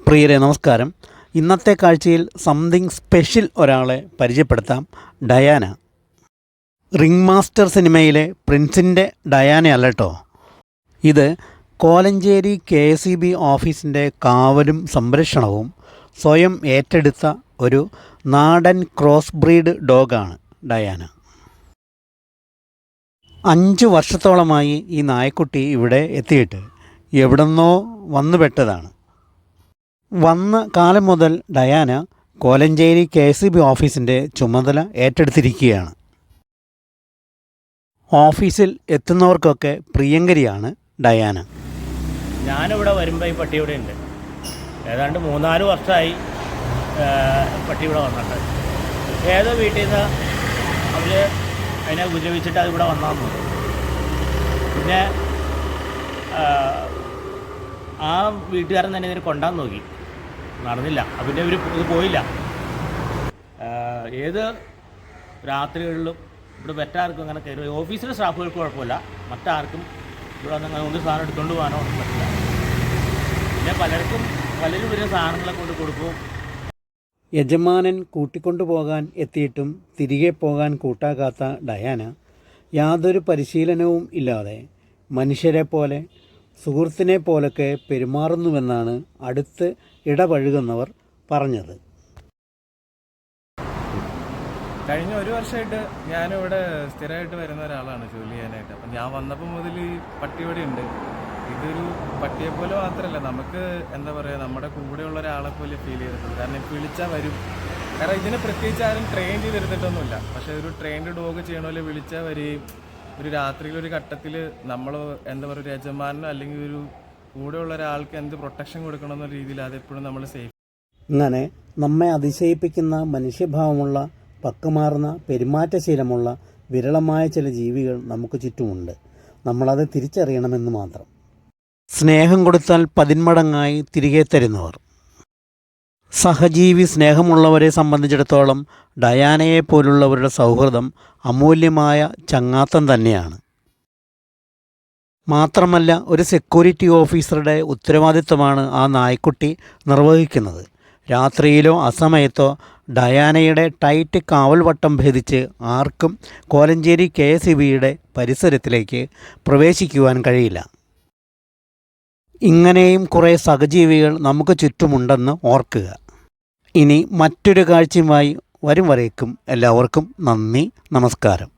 പ്രിയരെ നമസ്കാരം. ഇന്നത്തെ കാഴ്ചയിൽ സംതിങ് സ്പെഷ്യൽ ഒരാളെ പരിചയപ്പെടുത്താം. ഡയാന. റിംഗ് മാസ്റ്റർ സിനിമയിലെ പ്രിൻസിൻ്റെ ഡയാനയല്ല കേട്ടോ. ഇത് കോലഞ്ചേരി KSEB ഓഫീസിൻ്റെ കാവലും സംരക്ഷണവും സ്വയം ഏറ്റെടുത്ത ഒരു നാടൻ ക്രോസ് ബ്രീഡ് ഡോഗാണ് ഡയാന. 5 വർഷത്തോളമായി ഈ നായക്കുട്ടി ഇവിടെ എത്തിയിട്ട് എവിടെന്നോ വന്നുപെട്ടതാണ്. വന്ന കാലം മുതൽ ഡയാന കോലഞ്ചേരി KSEB ഓഫീസിൻ്റെ ചുമതല ഏറ്റെടുത്തിരിക്കുകയാണ്. ഓഫീസിൽ എത്തുന്നവർക്കൊക്കെ പ്രിയങ്കരിയാണ് ഡയാന. ഞാനിവിടെ വരുമ്പോൾ ഈ പട്ടി ഇവിടെ ഉണ്ട്. ഏതാണ്ട് 3-4 വർഷമായി പട്ടി ഇവിടെ വന്നിട്ട്. ഏതോ വീട്ടിൽ നിന്ന് അവർ അതിനെ ഉപദ്രവിച്ചിട്ട് അത് ഇവിടെ വന്നാന്ന്. പിന്നെ ആ വീട്ടുകാരൻ തന്നെ ഇതിനെ കൊണ്ടാൻ നോക്കി, നടന്നില്ല. പിന്നെ ഇവർ ഇത് പോയില്ല. ഏത് രാത്രികളിലും ഇവിടെ മറ്റാർക്കും അങ്ങനെ കയറി, ഓഫീസിലെ സ്റ്റാഫുകൾക്ക് കുഴപ്പമില്ല, മറ്റാർക്കും ഇവിടെ വന്ന് അങ്ങനെ കൊണ്ട് സാധനം എടുത്തുകൊണ്ട് പോകാനോ ഒന്നും പറ്റില്ല. പിന്നെ പലരും വരുന്ന സാധനങ്ങളെ കൊണ്ട് കൊടുക്കും. യജമാനൻ കൂട്ടിക്കൊണ്ടു പോകാൻ എത്തിയിട്ടും തിരികെ പോകാൻ കൂട്ടാക്കാത്ത ഡയാന യാതൊരു പരിശീലനവും ഇല്ലാതെ മനുഷ്യരെ പോലെ സുഹൃത്തിനെ പോലൊക്കെ പെരുമാറുന്നുവെന്നാണ് അടുത്ത് ഇടപഴകുന്നവർ പറഞ്ഞത്. കഴിഞ്ഞ 1 വർഷമായിട്ട് ഞാനിവിടെ സ്ഥിരമായിട്ട് വരുന്ന ഒരാളാണ് ജോലി ചെയ്യാനായിട്ട്. അപ്പം ഞാൻ വന്നപ്പോൾ മുതൽ ഈ പട്ടി ഇവിടെ ഉണ്ട്. ഇതൊരു പട്ടിയെപ്പോലെ മാത്രമല്ല, നമുക്ക് എന്താ പറയുക, നമ്മുടെ കൂടെയുള്ള ഒരാളെ പോലെ ഫീൽ ചെയ്തിട്ടുണ്ട്. കാരണം വിളിച്ചാൽ വരും. കാരണം ഇതിനെ പ്രത്യേകിച്ച് ആരും ട്രെയിൻ ചെയ്തെടുത്തിട്ടൊന്നുമില്ല. പക്ഷേ ഒരു ട്രെയിൻഡ് ഡോഗ് ചെയ്യണ പോലെ വിളിച്ചാൽ വരികയും ഒരു രാത്രിയിലൊരു ഘട്ടത്തിൽ നമ്മൾ എന്താ പറയുക, ഒരു യജമാനോ അല്ലെങ്കിൽ ഒരു കൂടെയുള്ള ഒരാൾക്ക് എന്ത് പ്രൊട്ടക്ഷൻ കൊടുക്കണമെന്ന രീതിയിൽ അതെപ്പോഴും നമ്മൾ സേഫ്. ഇങ്ങനെ നമ്മെ അതിശയിപ്പിക്കുന്ന മനുഷ്യഭാവമുള്ള, പക്കമാർന്ന പെരുമാറ്റശീലമുള്ള വിരളമായ ചില ജീവികൾ നമുക്ക് ചുറ്റുമുണ്ട്. നമ്മളത് തിരിച്ചറിയണമെന്ന് മാത്രം. സ്നേഹം കൊടുത്താൽ 10 മടങ്ങായി തിരികെ തരുന്നവർ. സഹജീവി സ്നേഹമുള്ളവരെ സംബന്ധിച്ചിടത്തോളം ഡയാനയെ പോലുള്ളവരുടെ സൗഹൃദം അമൂല്യമായ ചങ്ങാത്തം തന്നെയാണ്. മാത്രമല്ല, ഒരു സെക്യൂരിറ്റി ഓഫീസറുടെ ഉത്തരവാദിത്തമാണ് ആ നായ്ക്കുട്ടി നിർവഹിക്കുന്നത്. രാത്രിയിലോ അസമയത്തോ ഡയാനയുടെ ടൈറ്റ് കാവൽവട്ടം ഭേദിച്ച് ആർക്കും കോലഞ്ചേരി KSEBയുടെ പരിസരത്തിലേക്ക് പ്രവേശിക്കുവാൻ കഴിയില്ല. ഇങ്ങനെയും കുറേ സഹജീവികൾ നമുക്ക് ചുറ്റുമുണ്ടെന്ന് ഓർക്കുക. ഇനി മറ്റൊരു കാഴ്ചയുമായി വരും വരേക്കും എല്ലാവർക്കും നന്ദി, നമസ്കാരം.